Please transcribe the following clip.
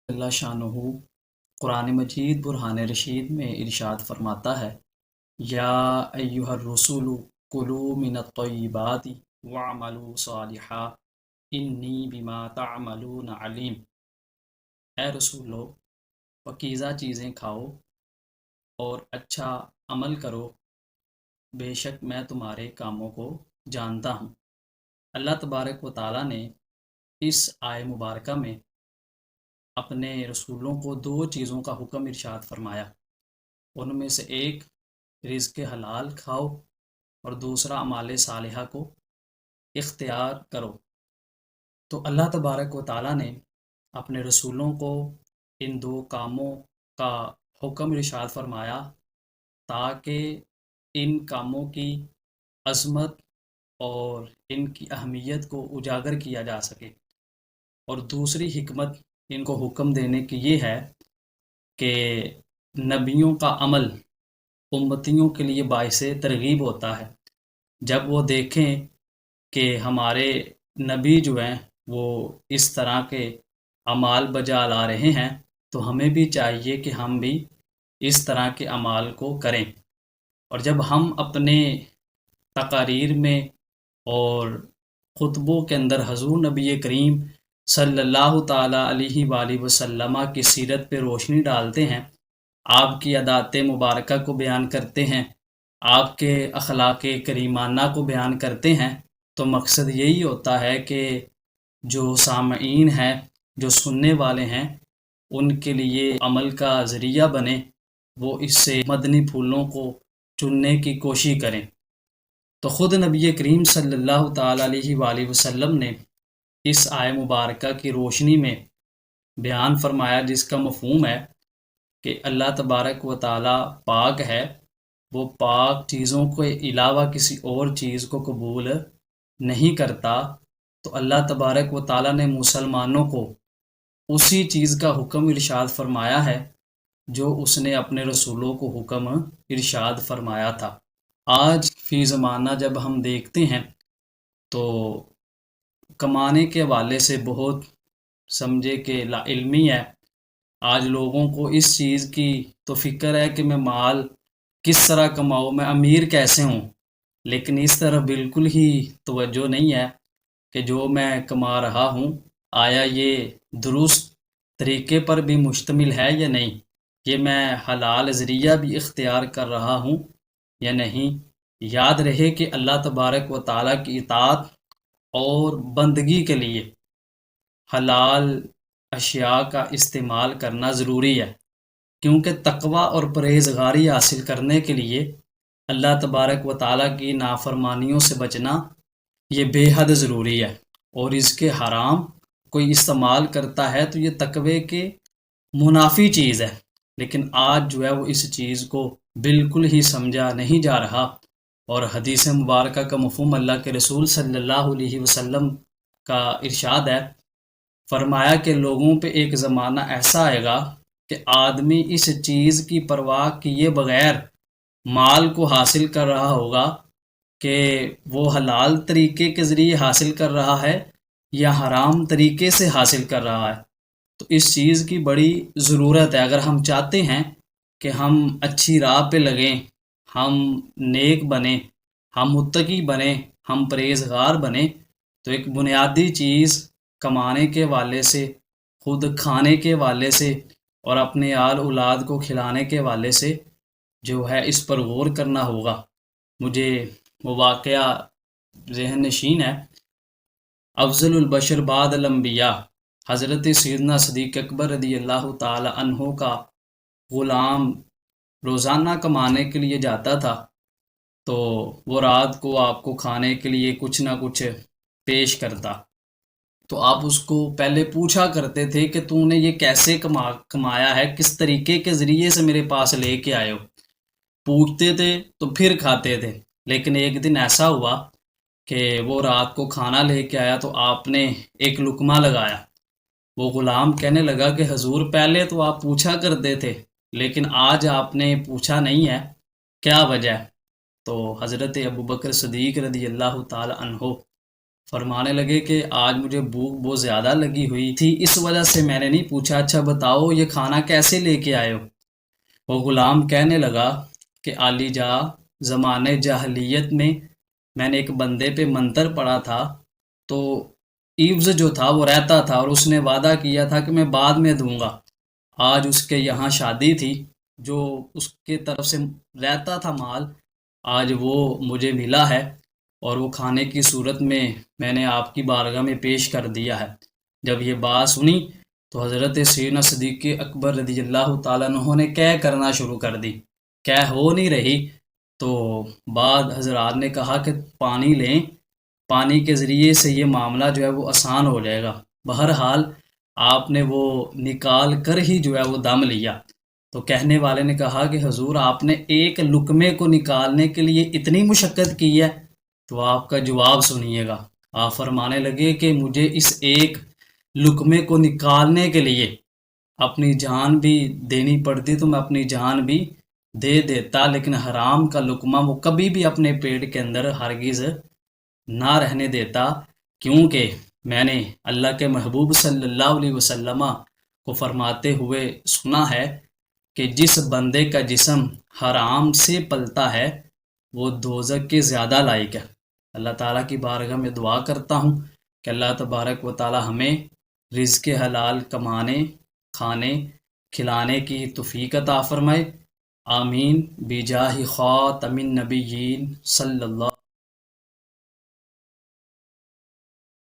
اللہ شانہ قرآن مجید برہان رشید میں ارشاد فرماتا ہے، یا ایہا الرسول کلوا من الطیبات واعملوا صالحا انی بما تعملون علیم۔ اے رسولو، پاکیزہ چیزیں کھاؤ اور اچھا عمل کرو، بے شک میں تمہارے کاموں کو جانتا ہوں۔ اللہ تبارک و تعالیٰ نے اس آیہ مبارکہ میں اپنے رسولوں کو دو چیزوں کا حکم ارشاد فرمایا، ان میں سے ایک رزق حلال کھاؤ اور دوسرا اعمال صالحہ کو اختیار کرو۔ تو اللہ تبارک و تعالیٰ نے اپنے رسولوں کو ان دو کاموں کا حکم ارشاد فرمایا تاکہ ان کاموں کی عظمت اور ان کی اہمیت کو اجاگر کیا جا سکے، اور دوسری حکمت ان کو حکم دینے کی یہ ہے کہ نبیوں کا عمل امتیوں کے لیے باعث ترغیب ہوتا ہے۔ جب وہ دیکھیں کہ ہمارے نبی جو ہیں وہ اس طرح کے اعمال بجا لا رہے ہیں تو ہمیں بھی چاہیے کہ ہم بھی اس طرح کے اعمال کو کریں۔ اور جب ہم اپنے تقاریر میں اور خطبوں کے اندر حضور نبی کریم صلی اللہ تعالیٰ علیہ وآلہ وسلم کی سیرت پہ روشنی ڈالتے ہیں، آپ کی عادات مبارکہ کو بیان کرتے ہیں، آپ کے اخلاق کریمانہ کو بیان کرتے ہیں، تو مقصد یہی ہوتا ہے کہ جو سامعین ہیں، جو سننے والے ہیں، ان کے لیے عمل کا ذریعہ بنے، وہ اس سے مدنی پھولوں کو چننے کی کوشش کریں۔ تو خود نبی کریم صلی اللہ تعالیٰ علیہ وآلہ وسلم نے اس آیہ مبارکہ کی روشنی میں بیان فرمایا، جس کا مفہوم ہے کہ اللہ تبارک و تعالیٰ پاک ہے، وہ پاک چیزوں کے علاوہ کسی اور چیز کو قبول نہیں کرتا۔ تو اللہ تبارک و تعالیٰ نے مسلمانوں کو اسی چیز کا حکم ارشاد فرمایا ہے جو اس نے اپنے رسولوں کو حکم ارشاد فرمایا تھا۔ آج فی زمانہ جب ہم دیکھتے ہیں تو کمانے کے حوالے سے بہت سمجھے کہ لا علمی ہے۔ آج لوگوں کو اس چیز کی تو فکر ہے کہ میں مال کس طرح کماؤں، میں امیر کیسے ہوں، لیکن اس طرح بالکل ہی توجہ نہیں ہے کہ جو میں کما رہا ہوں آیا یہ درست طریقے پر بھی مشتمل ہے یا نہیں، یہ میں حلال ذریعہ بھی اختیار کر رہا ہوں یا نہیں۔ یاد رہے کہ اللہ تبارک و تعالیٰ کی اطاعت اور بندگی کے لیے حلال اشیاء کا استعمال کرنا ضروری ہے، کیونکہ تقوی اور پرہیزگاری حاصل کرنے کے لیے اللہ تبارک و تعالیٰ کی نافرمانیوں سے بچنا یہ بے حد ضروری ہے۔ اور اس کے حرام کوئی استعمال کرتا ہے تو یہ تقوی کے منافی چیز ہے، لیکن آج جو ہے وہ اس چیز کو بالکل ہی سمجھا نہیں جا رہا۔ اور حدیث مبارکہ کا مفہوم اللہ کے رسول صلی اللہ علیہ وسلم کا ارشاد ہے، فرمایا کہ لوگوں پہ ایک زمانہ ایسا آئے گا کہ آدمی اس چیز کی پرواہ کیے بغیر مال کو حاصل کر رہا ہوگا کہ وہ حلال طریقے کے ذریعے حاصل کر رہا ہے یا حرام طریقے سے حاصل کر رہا ہے۔ تو اس چیز کی بڑی ضرورت ہے۔ اگر ہم چاہتے ہیں کہ ہم اچھی راہ پہ لگیں، ہم نیک بنیں، ہم متقی بنیں، ہم پرہیزگار بنیں، تو ایک بنیادی چیز کمانے کے والے سے، خود کھانے کے والے سے اور اپنے آل اولاد کو کھلانے کے والے سے جو ہے اس پر غور کرنا ہوگا۔ مجھے وہ واقعہ ذہن نشین ہے، افضل البشر بعد الانبیاء حضرت سیدنا صدیق اکبر رضی اللہ تعالی عنہ کا غلام روزانہ کمانے کے لیے جاتا تھا، تو وہ رات کو آپ کو کھانے کے لیے کچھ نہ کچھ پیش کرتا، تو آپ اس کو پہلے پوچھا کرتے تھے کہ تو نے یہ کیسے کمایا ہے، کس طریقے کے ذریعے سے میرے پاس لے کے آئے ہو۔ پوچھتے تھے تو پھر کھاتے تھے۔ لیکن ایک دن ایسا ہوا کہ وہ رات کو کھانا لے کے آیا تو آپ نے ایک لقمہ لگایا۔ وہ غلام کہنے لگا کہ حضور پہلے تو آپ پوچھا کرتے تھے لیکن آج آپ نے پوچھا نہیں ہے، کیا وجہ ہے؟ تو حضرت ابوبکر صدیق رضی اللہ تعالی عنہ فرمانے لگے کہ آج مجھے بھوک بہت زیادہ لگی ہوئی تھی، اس وجہ سے میں نے نہیں پوچھا، اچھا بتاؤ یہ کھانا کیسے لے کے آئے ہو؟ وہ غلام کہنے لگا کہ عالی جا، زمانے جاہلیت میں نے ایک بندے پہ منتر پڑا تھا، تو ایوز جو تھا وہ رہتا تھا اور اس نے وعدہ کیا تھا کہ میں بعد میں دوں گا۔ آج اس کے یہاں شادی تھی، جو اس کے طرف سے رہتا تھا مال، آج وہ مجھے ملا ہے اور وہ کھانے کی صورت میں نے آپ کی بارگاہ میں پیش کر دیا ہے۔ جب یہ بات سنی تو حضرت سیدنا صدیق اکبر رضی اللہ تعالیٰ عنہ نے کہہ کرنا شروع کر دی، کہہ ہو نہیں رہی، تو بعد حضرات نے کہا کہ پانی لیں، پانی کے ذریعے سے یہ معاملہ جو ہے وہ آسان ہو جائے گا۔ بہرحال آپ نے وہ نکال کر ہی جو ہے وہ دم لیا۔ تو کہنے والے نے کہا کہ حضور آپ نے ایک لقمے کو نکالنے کے لیے اتنی مشقت کی ہے؟ تو آپ کا جواب سنیے گا۔ آپ فرمانے لگے کہ مجھے اس ایک لقمے کو نکالنے کے لیے اپنی جان بھی دینی پڑتی تو میں اپنی جان بھی دے دیتا، لیکن حرام کا لقمہ وہ کبھی بھی اپنے پیٹ کے اندر ہرگز نہ رہنے دیتا، کیونکہ میں نے اللہ کے محبوب صلی اللہ علیہ وسلم کو فرماتے ہوئے سنا ہے کہ جس بندے کا جسم حرام سے پلتا ہے وہ دوزخ کے زیادہ لائق ہے۔ اللہ تعالیٰ کی بارگاہ میں دعا کرتا ہوں کہ اللہ تبارک و تعالیٰ ہمیں رزق حلال کمانے، کھانے، کھلانے کی توفیق عطا فرمائے، آمین، بجاہ خاتم النبیین صلی اللہ